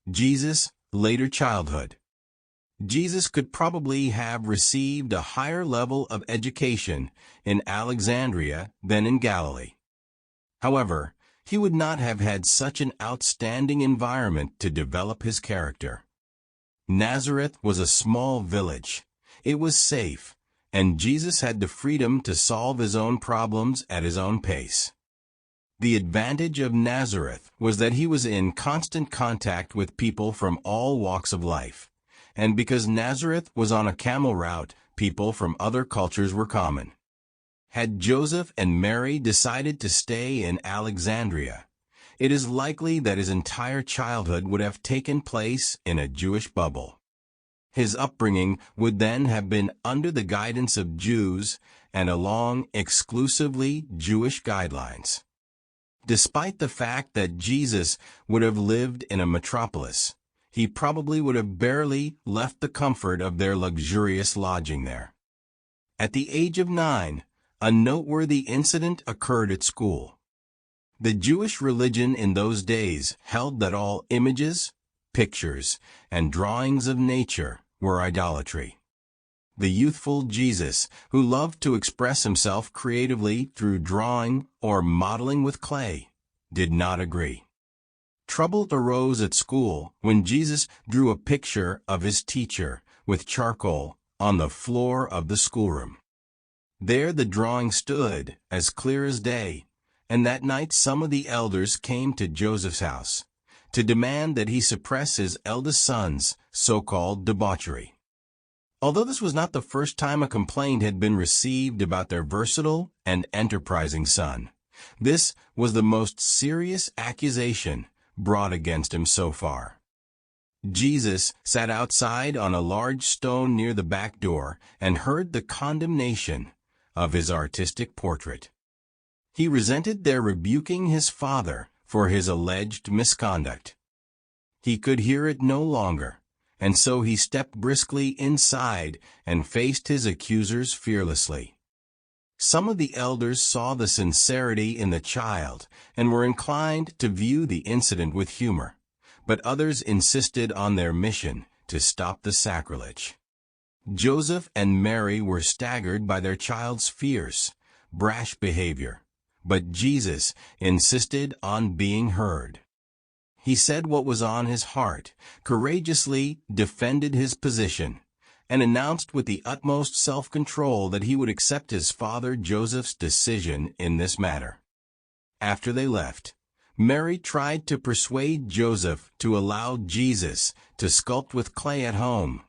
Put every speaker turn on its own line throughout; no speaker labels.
Jesus' later childhood. Jesus could probably have received a higher level of education in Alexandria than in Galilee. However, he would not have had such an outstanding environment to develop his character. Nazareth was a small village. It was safe, and Jesus had the freedom to solve his own problems at his own pace. The advantage of Nazareth was that he was in constant contact with people from all walks of life, and because Nazareth was on a camel route, people from other cultures were common. Had Joseph and Mary decided to stay in Alexandria, it is likely that his entire childhood would have taken place in a Jewish bubble. His upbringing would then have been under the guidance of Jews and along exclusively Jewish guidelines. Despite the fact that Jesus would have lived in a metropolis, he probably would have barely left the comfort of their luxurious lodging there. At the age of 9, a noteworthy incident occurred at school. The Jewish religion in those days held that all images, pictures, and drawings of nature were idolatry. The youthful Jesus, who loved to express himself creatively through drawing or modeling with clay, did not agree. Trouble arose at school when Jesus drew a picture of his teacher with charcoal on the floor of the schoolroom. There the drawing stood, as clear as day, and that night some of the elders came to Joseph's house to demand that he suppress his eldest son's so-called debauchery. Although this was not the first time a complaint had been received about their versatile and enterprising son, this was the most serious accusation brought against him so far. Jesus sat outside on a large stone near the back door and heard the condemnation of his artistic portrait. He resented their rebuking his father for his alleged misconduct. He could hear it no longer, and so he stepped briskly inside and faced his accusers fearlessly. Some of the elders saw the sincerity in the child and were inclined to view the incident with humor, but others insisted on their mission to stop the sacrilege. Joseph and Mary were staggered by their child's fierce, brash behavior, but Jesus insisted on being heard. He said what was on his heart, courageously defended his position, and announced with the utmost self-control that he would accept his father Joseph's decision in this matter. After they left, Mary tried to persuade Joseph to allow Jesus to sculpt with clay at home,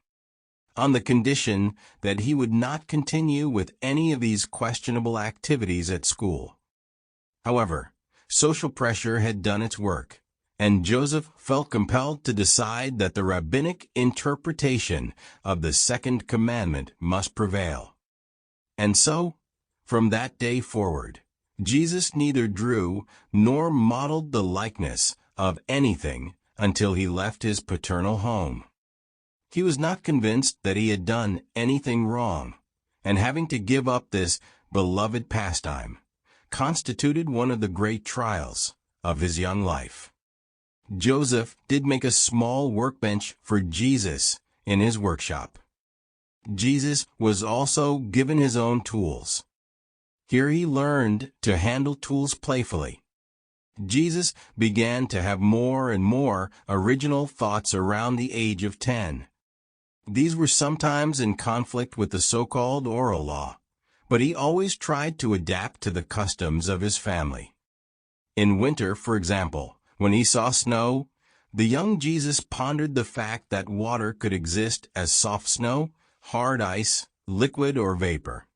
on the condition that he would not continue with any of these questionable activities at school. However, social pressure had done its work, and Joseph felt compelled to decide that the rabbinic interpretation of the second commandment must prevail. And so, from that day forward, Jesus neither drew nor modeled the likeness of anything until he left his paternal home. He was not convinced that he had done anything wrong, and having to give up this beloved pastime constituted one of the great trials of his young life. Joseph did make a small workbench for Jesus in his workshop. Jesus was also given his own tools. Here he learned to handle tools playfully. Jesus began to have more and more original thoughts around the age of 10. These were sometimes in conflict with the so-called oral law, but he always tried to adapt to the customs of his family. In winter, for example, when he saw snow, the young Jesus pondered the fact that water could exist as soft snow, hard ice, liquid, or vapor.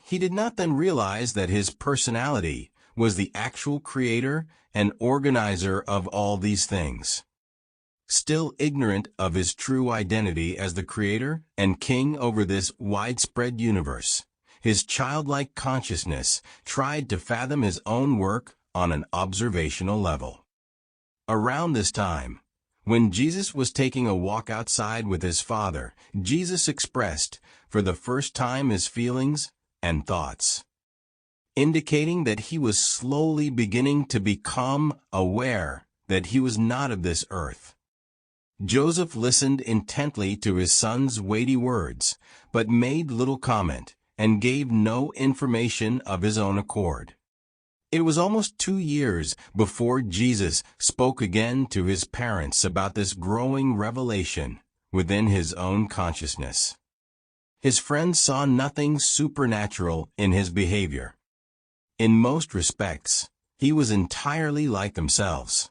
He did not then realize that his personality was the actual creator and organizer of all these things. Still ignorant of his true identity as the creator and king over this widespread universe, his childlike consciousness tried to fathom his own work on an observational level. Around this time, when Jesus was taking a walk outside with his father, Jesus expressed, for the first time, his feelings and thoughts, indicating that he was slowly beginning to become aware that he was not of this earth. Joseph listened intently to his son's weighty words, but made little comment, and gave no information of his own accord. It was almost 2 years before Jesus spoke again to his parents about this growing revelation within his own consciousness. His friends saw nothing supernatural in his behavior. In most respects, he was entirely like themselves.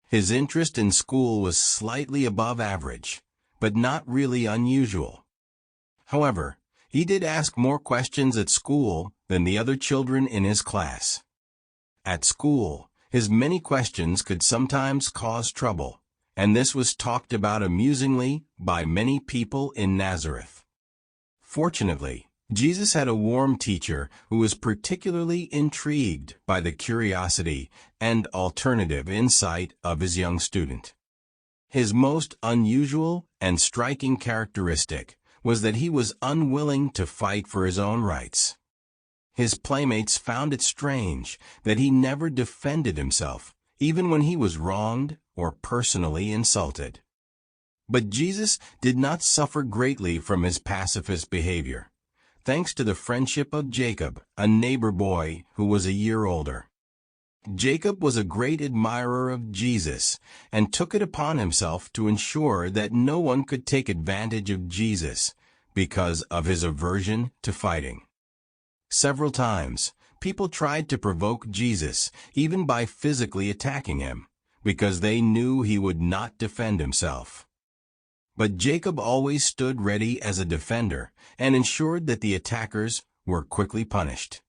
His interest in school was slightly above average, but not really unusual. However, he did ask more questions at school than the other children in his class. At school, his many questions could sometimes cause trouble, and this was talked about amusingly by many people in Nazareth. Fortunately, Jesus had a warm teacher who was particularly intrigued by the curiosity and alternative insight of his young student. His most unusual and striking characteristic was that he was unwilling to fight for his own rights. His playmates found it strange that he never defended himself, even when he was wronged or personally insulted. But Jesus did not suffer greatly from his pacifist behavior, thanks to the friendship of Jacob, a neighbor boy who was a year older. Jacob was a great admirer of Jesus and took it upon himself to ensure that no one could take advantage of Jesus because of his aversion to fighting. Several times, people tried to provoke Jesus, even by physically attacking him, because they knew he would not defend himself. But Jacob always stood ready as a defender and ensured that the attackers were quickly punished.